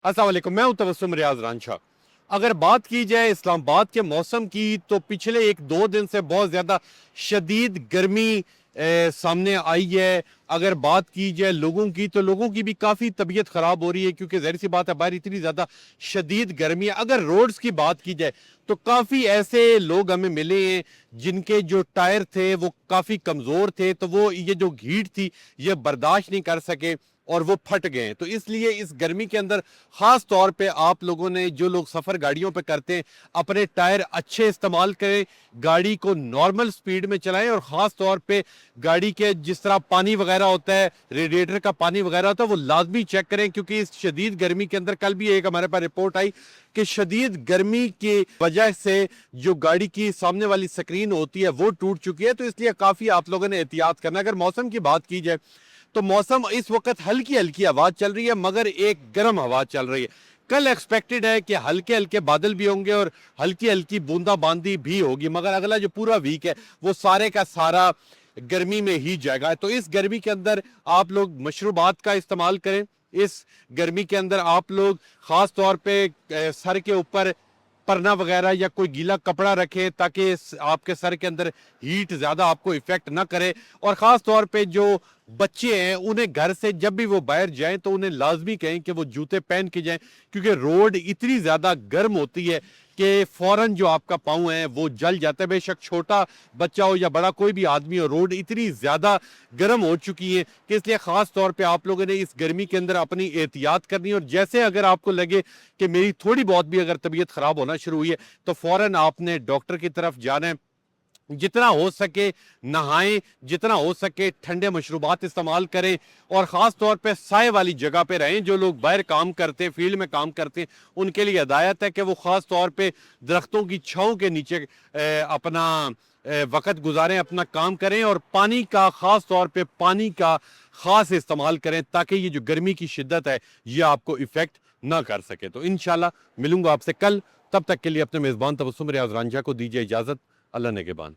अस्सलाम वालेकुम, मैं हूं तबस्सुम रियाज रांझा। अगर बात की जाए इस्लामाबाद के मौसम की तो पिछले एक दो दिन से बहुत ज़्यादा शदीद गर्मी सामने आई है। अगर बात की जाए लोगों की तो लोगों की भी काफ़ी तबीयत ख़राब हो रही है, क्योंकि ज़ाहिर सी बात है बाहर इतनी ज़्यादा शदीद गर्मी है। अगर रोड्स की बात की जाए तो काफ़ी ऐसे लोग हमें मिले हैं जिनके जो टायर थे वो काफ़ी कमज़ोर थे, तो वो ये जो हीट थी ये बर्दाश्त नहीं कर सके और वो फट गए हैं। तो इसलिए इस गर्मी के अंदर खास तौर पे आप लोगों ने, जो लोग सफ़र गाड़ियों पे करते हैं, अपने टायर अच्छे इस्तेमाल करें, गाड़ी को नॉर्मल स्पीड में चलाएं और ख़ास तौर पे गाड़ी के जिस तरह पानी वगैरह होता है, रेडिएटर का पानी वगैरह होता है, वो लाजमी चेक करें, क्योंकि इस शदीद गर्मी के अंदर कल भी एक हमारे पास रिपोर्ट आई कि शदीद गर्मी की वजह से जो गाड़ी की सामने वाली स्क्रीन होती है वो टूट चुकी है। तो इसलिए काफ़ी आप लोगों ने एहतियात करना। अगर मौसम की बात की जाए तो मौसम इस वक्त हल्की हल्की हवा चल रही है, मगर एक गर्म हवा चल रही है। कल एक्सपेक्टेड है कि हल्के हल्के बादल भी होंगे और हल्की हल्की बूंदाबांदी भी होगी, मगर अगला जो पूरा वीक है वो सारे का सारा गर्मी में ही जाएगा। तो इस गर्मी के अंदर आप लोग मशरूबात का इस्तेमाल करें। इस गर्मी के अंदर आप लोग खास तौर पे सर के ऊपर परना वगैरह या कोई गीला कपड़ा रखें, ताकि आपके सर के अंदर हीट ज़्यादा आपको इफेक्ट ना करे। और ख़ास तौर पे जो बच्चे हैं उन्हें घर से जब भी वो बाहर जाएं तो उन्हें लाजमी कहें कि वो जूते पहन के जाएं, क्योंकि रोड इतनी ज़्यादा गर्म होती है कि फ़ौरन जो आपका पाँव है वो जल जाता है। बेशक छोटा बच्चा हो या बड़ा कोई भी आदमी हो, रोड इतनी ज़्यादा गर्म हो चुकी है कि इसलिए ख़ास तौर पे आप लोगों ने इस गर्मी के अंदर अपनी एहतियात करनी है। और जैसे अगर आपको लगे कि मेरी थोड़ी बहुत भी अगर तबीयत ख़राब होना शुरू हुई है तो फ़ौरन आपने डॉक्टर की तरफ जाना है। जितना हो सके नहाएं, जितना हो सके ठंडे मशरूबात इस्तेमाल करें और ख़ास तौर पे साए वाली जगह पे रहें। जो लोग बाहर काम करते हैं, फील्ड में काम करते हैं, उनके लिए हिदायत है कि वो ख़ास तौर पे दरख्तों की छांव के नीचे अपना वक़्त गुजारें, अपना काम करें और पानी का ख़ास तौर पे पानी का ख़ास इस्तेमाल करें, ताकि ये जो गर्मी की शिद्दत है ये आपको इफ़ेक्ट ना कर सके। तो इंशाल्लाह मिलूंगा आपसे कल। तब तक के लिए अपने मेज़बान तबस्सुम रियाज रांझा को दीजिए इजाज़त। अल्लाह ने के बान।